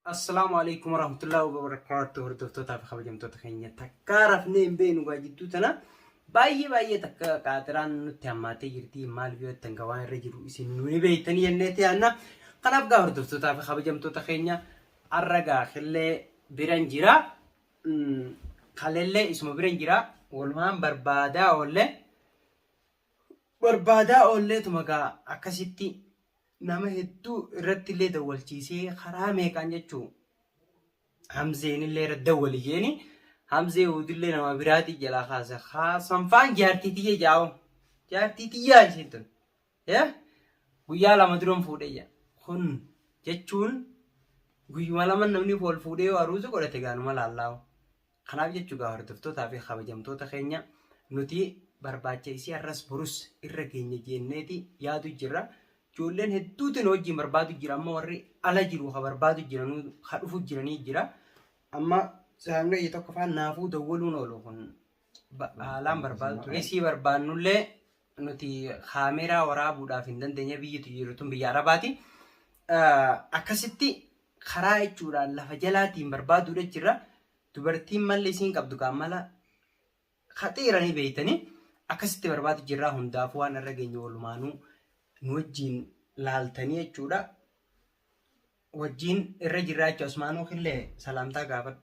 Assalamualaikum warahmatullahi wabarakatuh. Hordoftoota fi kabajamtoota keenya takka rafnee hin beeknu jidduu tana baay'ee takka qaaxiraan nutti hammaatee jirti. Maal biyyoota hanga waan irra jiru isin nuni beektanii jenneeti yaanna. Kanaaf gaa hordoftootaa fi kabajamtoota keenya arragaa killee biran jira. Kalellee isuma biran jira. Walumaan barbaadaa oollee tumagaa akkasitti nama hedduu irratti illee dawwalchiisee karaa meeqaan jechuu Hamzeen illee irratti dawwali jeeni Hamzee Hudillee nama biraati jalaa sanfaan jaartiitii jaa'u jaartiitii yaa isheen tun guyyaa lama duran fuudhee kun jechuun guyyuma lama namni wal fuudhee aruusa godhate gaanuma laallaawu. Kanaaf jechuu gaa hordoftootaa fi kabajamtoota keenya nuti barbaacha isii arras burus irra keenya jenneeti yaadu jirra. Ijoolleen hedduutiin hojii barbaadu jira amma warri ala jiru ha barbaadu jiran ha dhufu jiranii jira amma saamlee tokko faan naafuu dawwaluun oolu kun haalaan barbaadu ture si barbaannullee nuti kaameraa waraabuudhaaf hin dandeenye biyyatu jirutu biyya Arabaati akkasitti karaa jechuudhaan lafa jalaatiin barbaaduudha jira dubartiin malli isiin qabdu kaamala khaxiiranii beeytanii akkasitti barbaadu jirra hundaafuu waan irra geenye walumaanuu wajjin laaltanii jechuudha wajjin irra jiraacha Usmaanuu killee salaamtaa gaafadhu.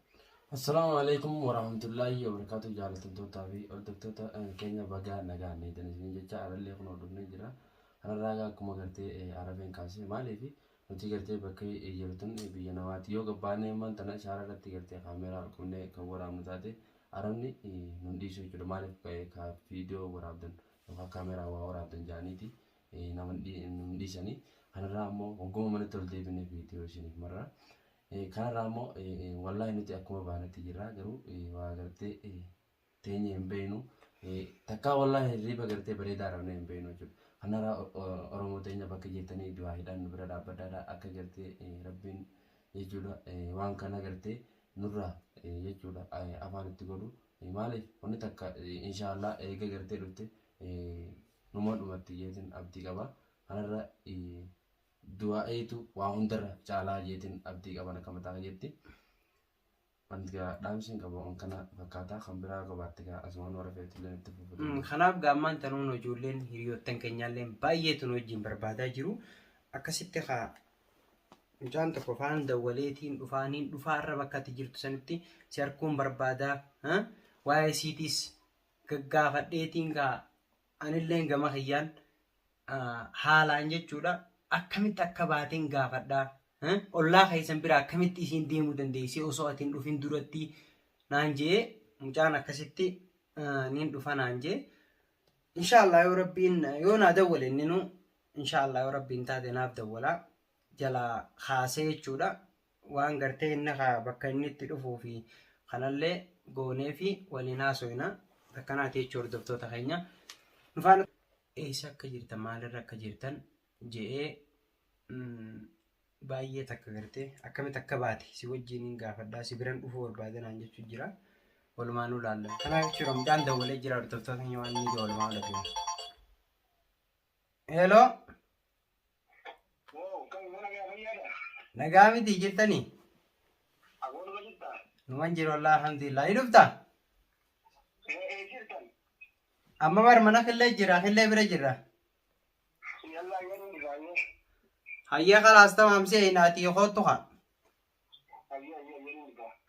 Assalamu alaikum warahmatullahi wabarakatuh. Jaallatamtoota fi hordoftoota keenya bagaa nagaan isin jecha arallee kun hordofnee jira. Kanarraa akkuma gartee arabeen kaasee maaliif nuti gartee bakka jirtun biyya namaati yoo gabbaanee man tana shaara irratti gartee kaameraa qunnee kan waraabnu taate arabni nun dhiisu jechuudha maaliif ka viidiyoo waraabdan yookaan kaameraa waa waraabdan jaaniiti. Naman dhiisanii kanarraa ammoo hoggoma manatti ol deebinee viidiyoo isiniif marra kanarraa ammoo wallaahi nuti akkuma baanatti jirra garuu waa gartee teenye hin beeknu takkaa wallaahi hirriba gartee bareedaa arabnee hin beeknu jechuudha. Kanarraa Oromoo teenya bakka jettanii du'aadhaan nu bira dhaabbadhaadha akka gartee rabbiin jechuudha waan kana gartee nurraa jechuudha afaan itti godhu maaliif wanni takka inshaallah eega gartee dhufte numa dhumatti jeetiin abdii qaba kanarra du'aa'iitu waa hundarra caalaa jeetiin abdii qaban akka mataa jetti wanti dhaamsiin qabu kana fakkaataa kan biraa qabaatte asumaan warra feetillee itti fufuudha. Kanaaf gaammaan tanuun ijoolleen hiriyoottan keenyaallee baay'eetu wajjin barbaadaa jiru akkasitti haa mucaan tokko faan dawwaleetiin dhufaaniin dhufaarra bakka ati jirtu sanitti si harkuun barbaadaa waa'ee siitis gaggaafadheetiin gaa anilleen gama hiyyaan haalaan jechuudha akkamitti akka baateen gaafadhaa ollaa keessan bira akkamitti isiin deemuu dandeessee osoo atiin dhufin duratti naan jee mucaan akkasitti niin dhufa naan jee inshaallah yoo rabbiin yoo naa dawwale inninu inshaallah yoo rabbiin taate naaf dawwalaa jala haasee jechuudha waan gartee inni bakka inni itti dhufuu fi kanallee goonee fi waliin haasoyna akkanaati jechuu hordoftoota keenya. Nufaan eessa akka jirtan maalirra akka jirtan je'ee baay'ee takka gartee akkamitti akka baate si wajjin gaafadhaa si biran dhufuu barbaadanaan jechuu jira walumaanuu laallan. Kanaaf jechuudha mucaan dawwalee jira hordoftoota keenya waan inni walumaa olatu. Heloo. Nagaa miti jirtanii? Numan jiru walaa alhamdulillah. Ni dhuftaa? Amma bar mana killee jira killee bira jira. Hayya khalaas tamam si inaati khottu kha.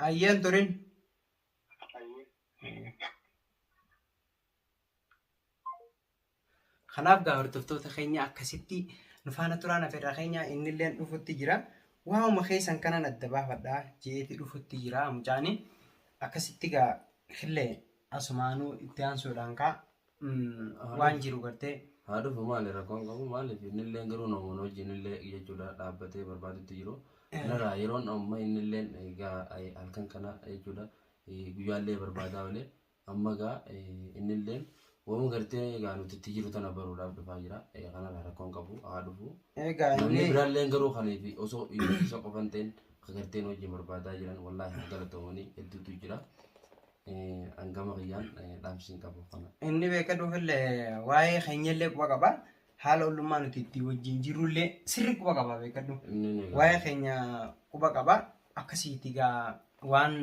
Hayyan turin. Kanaaf gaa hordoftoota keenya akkasitti nufaana turaan afeerraa keenya innilleen dhufutti jira. Waa'uma keessan kanan adda baafadhaa jeeti dhufutti jira mucaani akkasitti gaa killee asumaanuu itti aansuudhaan kaa waan jiru gartee haadhufu maali rakkoon qabu maaliif innillee garuu namoonni wajjin illee jechuudha dhaabbatee barbaadutti jiru kanarraa yeroon amma innillee halkan kana jechuudha guyyaallee barbaadaa malee amma gaa innillee waan gartee gaa nuti itti jiru tana baruudhaaf dhufaa jira kanarraa rakkoon qabu haadhufu namni biraallee garuu kaniif osoo isa qofan ta'in garteen wajjin barbaadaa jiran wallaahi galatoomanii hedduutu jira. Angama kiyyaan dhaamsiin qabu kana. Inni beekadhu fillee waa'ee keenyallee quba qaba. Haala ollummaa nuti itti wajjin jirullee sirri quba qaba beekadhu. Waa'ee keenya quba qaba. akkasiiti gaa waan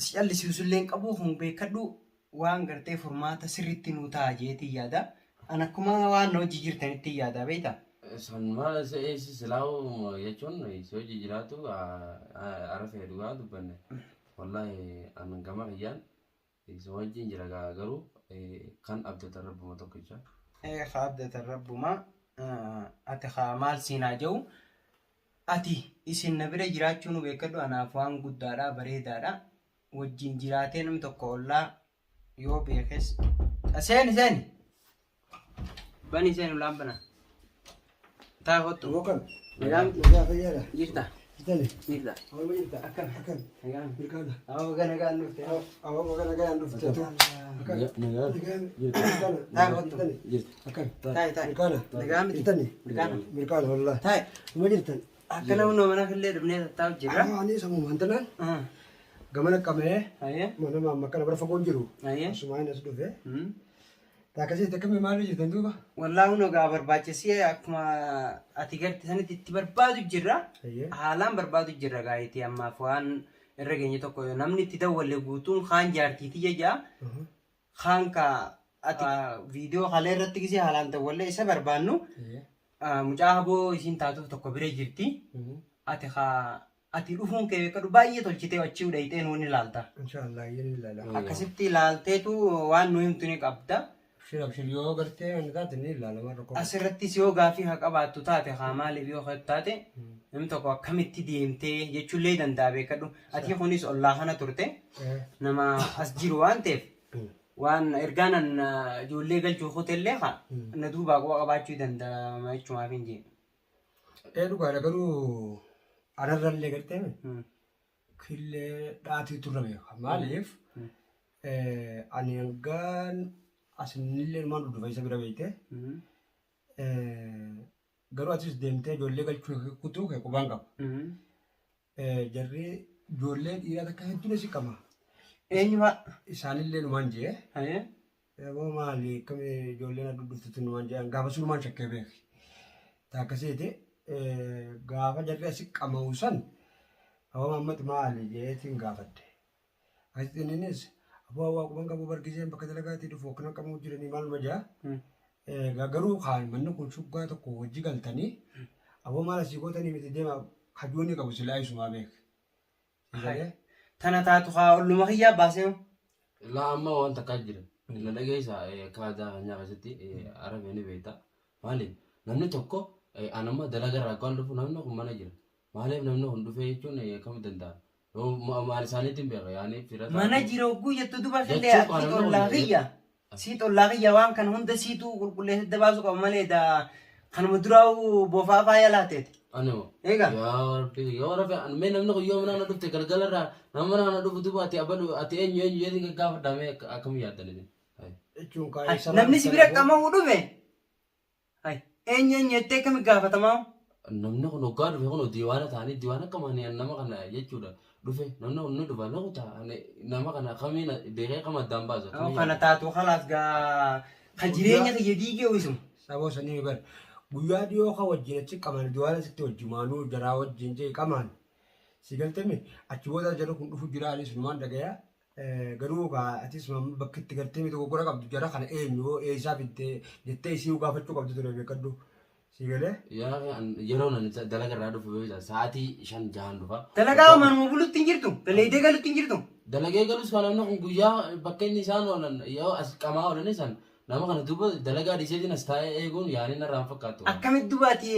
si callisuusullee hin qabu kun beekadhu waan gartee furmaata sirriitti nu ta'a jeetii yaada. An akkuma waan hojii jirtanitti yaada beekta. San maal silaa jechuun si hojii jiraatu arafee dhugaa dubbanne. Wallahi an gama kiyyaan si wajjin jira garuu kan abdata rabbuma tokkicha. Ka abdata rabbuma ati haa maal siinaa jiru ati isin na bira jiraachuu nu beekadhu anaaf waan guddaadha bareedaadha. Wajjin jiraatee namni tokko ollaa yoo beekes seeni bani seeni ulaan bana taa kottu Bukan. nagaan Nagaa fayyaadha. jirta Jirtani. jirta Awwa jirta. akkam nagaan Birkaadha. nagaan dhufte Awwa maka nagaan dhufte. taa kottu Akan. taa'e Birkaadha. nagaan miti Jirtani. birkaana Birkaadha wallah. taa'e Uma jirtan. akkana hunoo mana fillee dhufnee tattaa'u jirra Ani sammuu mantanaan gamana qabee ayyee mana maamma kana bara fagoon jiru. ayyee Asumaan as dhufe. Taakasii akkamii maal jirtan duuba? wallaahi hunoo gaa barbaachisee akkuma ati garte sanitti itti barbaadu jirra Ayyee. haalaan barbaadu jirra gaa'eeti ammaaf waan irra geenye tokko namni itti dawwalle guutuun kaan jaartiiti jejaa kaan ka ati viidiyoo haala irratti gisee haalaan dawwalle isa barbaannu mucaa haboo isiin taatuuf tokko bira jirti ati dhufuun kee beekadhu baay'ee tolchitee achii udhayitee nuun ilaalta Inshaallah yin ilaala. akkasitti ilaalteetu waan nu himtu ni qabda Abshir yoo gartee wanti taate ni ilaalama rakkoo. asirrattis yoo gaafii haa qabaattu taate haa maaliif yoo taate namni tokko akkamitti deemtee jechuullee danda'a beekadhu ati kunis ollaa kana turte nama as jiru waan ta'eef waan ergaanan ijoollee galchuu hoteellee haa na duubaa quba qabaachuu danda'a jechuumaaf hin jee. Dhugaadha garuu anarrallee gartee killee dhaatii turre beeka. Maaliif ani hangaan asinillee ilmaan dhudhufa isa bira beekte garuu atis deemtee ijoollee galchuu kutuu kee qubaan qaba. Jarri ijoollee dhiiraa takka hedduun si qaba. Eenyufa? Isaanillee numaan jee. Yoo maali akkamii ijoolleen adda dhuftutu numaan jee gaafa sun numaan shakkee beeki. Taakkasiiti gaafa jarri asi qamahu san awwa mammati maali jeetiin gaafadde. Asitti innis aboo waa quban qabu bargiseen bakka dalagaatii dhufu akkana qabu jiranii maal majaa. Garuu kaan manni kun shuggaa tokko wajji galtanii aboo maal asii gootanii miti deema kajoonni qabu silaa isumaa beeki. Tana taatu haa olluma kiyyaa baasee Laa amma waan takkaa jira. Na dhageessa kaadaa nyaa keessatti arabeen beekta. Maaliif namni tokko anamma dalagaa irraa kan dhufu namni kun mana jira. Maaliif namni kun dhufee jechuun kam danda'a? Maal isaaniitiin beeka yaani fira. mana jira ogguu jettu duba fillee ati xollaa kiyya. Si xollaa kiyya waan kan hunda siituu qulqulleessatti baasu qaba malee kanuma duraa'u boofaa faaya laateeti. Anoo. Egaa. Yoo rafe mee namni kun yoo mana dhufte galgala irraa nama mana dhufu duba ati abalu ati eenyu jedhi gaafa dhaamee akkam yaaddanidha. Jechuun kaayee sana. Namni si bira qamahu dhufe. Eenyu jettee kami gaafatamaa? Namni kun hoggaa dhufe kun diiwaana ta'anii diiwaana akkamaanii nama kana jechuudha. Dhufe namni kun ni dhufa nama ta'a nama kana akkamiin beekee kama addaan baasu. Kana taatu halaas gaa kan jireenya kiyya diigee wisum. Saboo sanii bar guyyaa dhiyoo kan wajjin achi qaban diiwaana sitti wajji maanuu jaraa wajjin jee qaban si galtame achi booda jara kun dhufu jiraanis numaan dhagayaa garuu atis bakka itti galtee miti gogora qabdu jara kana eenyu eessaa fittee jettee isii gaafachuu qabdu ture beekadhu si galee. Yeroo nan dalaga irraa dhufu beekta sa'aatii 5-6 dhufa. Dalagaa manuma bulutti hin jirtu dalaydee galutti hin jirtu. Dalagee galus kan namni kun guyyaa bakka inni isaan oolan yoo as qamaa oolan isaan nama kana duuba dalagaa dhiiseetiin as taa'ee eeguun yaaliin irraan fakkaatu. Akkamitti dubaati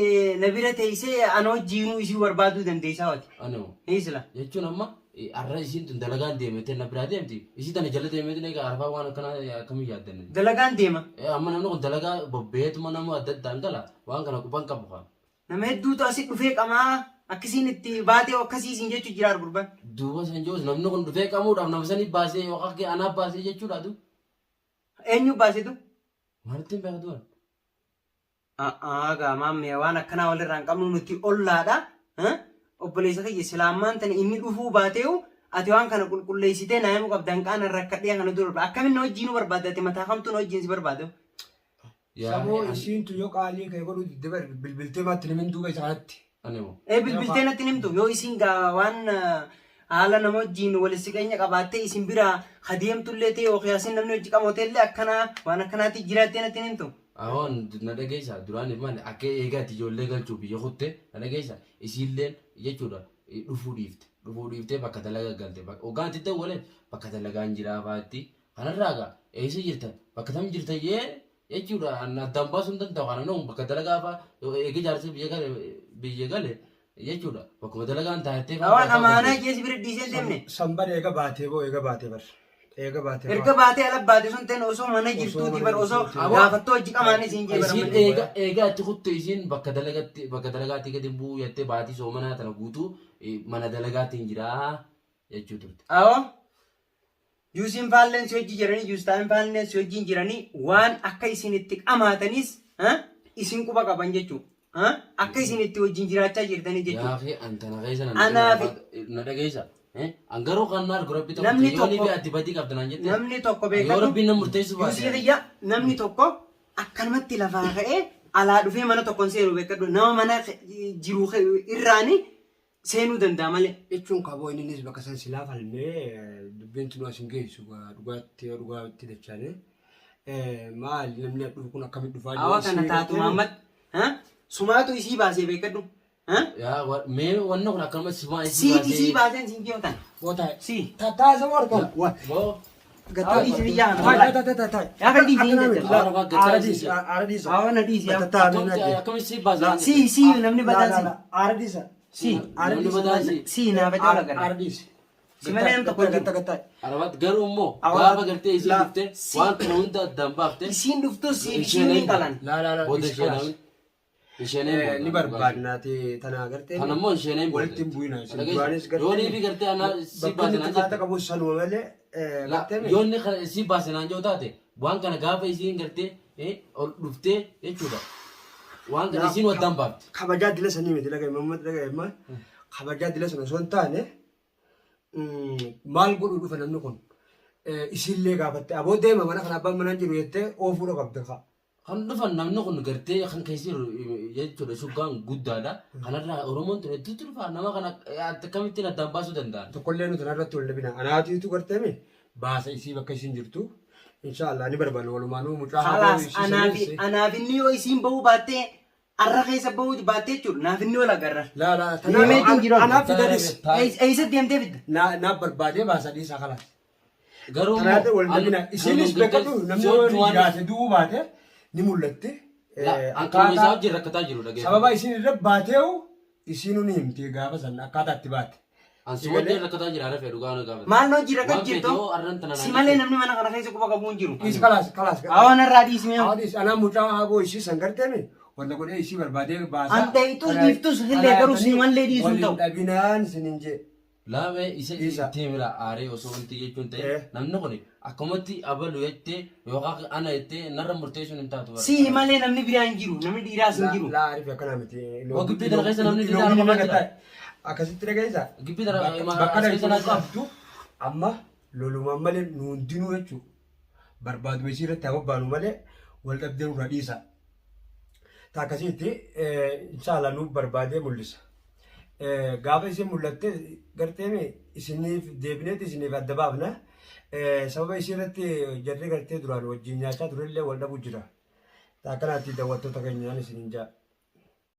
na bira teessee ana wajjiinuu isii barbaaduu dandeessaa waati. Anoo. Eesila. Jechuun amma arra isiin tun dalagaan deemtee na biraa deemti. Isii tana jala deemeetiin egaa arfaa waan akkanaa akkamii yaaddanne. Dalagaan deema. Amma namni kun dalagaa bobbeetuma nama adda addaan gala waan kana quban qabu kaa. Nama hedduutu asii dhufee qamaa akkasiin itti baatee akkasiisin jechuun jiraatu gurban. Duuba san joos namni kun dhufee qamuudhaaf nama sanii baasee yookaan anaaf baasee jechuudhaatu. Eenyu baasitu? Maalittiin beekatuun? Gaa maammee waan akkanaa walirraa hin qabnu nuti ollaadha. Obboleessa kiyya islaamaan tani inni dhufuu baateewu ati waan kana qulqulleessitee naayamuu qabdan qaana rakkadhee kana dura akkamiin na wajjiin barbaadate mataa kamtuu na wajjiin si barbaadu. Saboo isiintu yoo qaalii kee godhu bilbiltee maatti nimin duuba isa kanatti. Animo. Bilbiltee natti himtu yoo isin waan haala nama wajjin walitti siqeenya qabaattee isin bira adeemtullee ta'e yookiin namni hojii qamootee akkana waan akkanaatti jiraattee natti himtu. Awon na dhageessa duraan maal akka eegaatti ijoollee galchuu biyya kutte na dhageessa isiilleen jechuudha dhufuu dhiiftee bakka dalagaa galte hoggaanti ta'u walee bakka dalagaan jiraa faatti kanarraa egaa eessa jirtan bakka tam jirtan jechuudha addaan baasuu hin danda'u kana nuun bakka dalagaa fa'aa eegi jaarsa biyya gale jechuudha bakkuma dalagaan taatee waan amaanaa keessa bira dhiisee deemne. Sanbara eega baatee bar. Erga baatee ala baatee sun ta'e osoo mana jirtuuti bar osoo gaafattoo hojii qamaanii siin jee isin eegaa itti kutte isin bakka dalagaatti gadi bu'uu jettee baatii soomanaa tana guutuu mana dalagaatiin jiraa jechuu turte. Awoo yuusiin faalleen si hojii jiranii yuustaan faalleen si hojii jiranii waan akka isin itti qamaatanis isin quba qaban jechuudha. Akka isin itti hojiin jiraachaa jirtanii jechuudha. Yaafi antana keessa na dhageessa. Angaruu kan naar gurabbi tokko yoonii fi ati badii qabdanaan jette. Namni tokko beekatu. Yoo rabbiin nama murteessu baate. Yuusiriyyaa namni tokko akkanumatti lafaa ka'ee alaa dhufee mana tokkoon seenuu beekatu nama mana jiru irraani seenuu danda'a malee. Jechuun kaboo innis bakka san silaa falmee dubbiin tunu asin geessu dhugaatti dachaane maal namni dhufu kun akkamitti dhufaa jiru. Awwa kana taatu Muhammad sumaatu isii baasee beekadhu. Ya, me wannan kuna kalmar si ma si ba zan sin biyo tan. Bota. Si. Ta zama warkan. Bo. Gato isi ya. Ta. Ya kan di ni da. Aradis. Awana dis ya. Ta kamar si ba zan. Si namni badan si. Aradis. Si. Namni badan si. Si na ba jala gar. Aradis. Si male am to ko gata. Arabat garu mo. Gaba garte isi dufte. Wan kunda dambafte. Isin duftu si isin kalan. La. Boda shena. Isheeneen ni barbaadnaati tana agartee kanammoo isheeneen walitti hin bu'ina du'aanis yoonii fi gartee ana si baasinaan jette qabu sanuma malee gartee yoonni si baasinaan joo taate waan kana gaafa isiin gartee ol dhuftee jechuudha waan kana isiin waddaan baafte kabajaa dila sanii miti laga mamad laga imma kabajaa dila sana osoo hin taane maal godhuu dhufa namni kun isiillee gaafatte aboo deema mana kana abbaan manaan jiru jettee oofuudha qabda kaa. Kan dhufan namni kun gartee kan keessi jechuudha shuggaan guddaadha. Kanarraa Oromoon ture itti dhufa nama kana akkamitti addaan baasuu danda'an. Tokkollee nuti irratti wal dhabina. Anaatiitu garteeme baasa isii bakka isiin jirtu. Inshaallah ni barbaanna walumaanuu mucaa haala anaaf inni yoo isiin bahuu baattee arra keessa bahuu baattee jechuudha. Naaf inni wal agarra. La. Anaaf fidanis. Eessatti deemtee fidda? Naaf barbaadee baasa dhiisaa kalaas. Garuu kanaatti wal dhabina. Isiinis beekatu namni yoo yaate du'uu baate ni mul'atte. Akkaataa isaa wajjin rakkataa jiru dhageessa. Sababa isiin irra baateewu isiinuu ni himti gaafa san akkaataa itti baate. Ansi wajjin rakkataa jira rafee dhugaa nu gaafa. Maal noo jira kan jirtu? Si malee namni mana kana keessa quba qabu hin jiru. Dhiisi kalaas. Awwan irraa dhiisime. Awwan anaa mucaa haboo ishii san garteeme wanta godhee ishii barbaadee baasa. Anta ituu dhiiftus illee garuu si mallee dhiisu ta'u. Waliin dhabinaan sinin jee. Laamee isa ittiin bira aaree osoo wanti jechuun ta'e namni kun akkumatti abalu jettee yookaan ana jettee narra murteessuun hin taatu. Si malee namni biraan jiru namni dhiiraas hin jiru. Laariif akkanaa miti. Gibbii dara keessa namni dhiiraa nama jira. Akkasitti dhageessa. Gibbii dara bakka darbee qabdu amma lolumaan malee nuundinuu jechuudha. Barbaadu ishii irratti haa baanu malee wal dhabdee nurra dhiisa. Akkasitti inshaallah nuuf barbaadee mul'isa. Gaafa isin mul'atte garteeme isiniif deebineeti isiniif adda baafna. Sababa ishee irratti jarri gartee duraan wajjin nyaachaa turellee wal dhabu jira. Akkanaatti daawwattoota keenyaan isiniin jaa.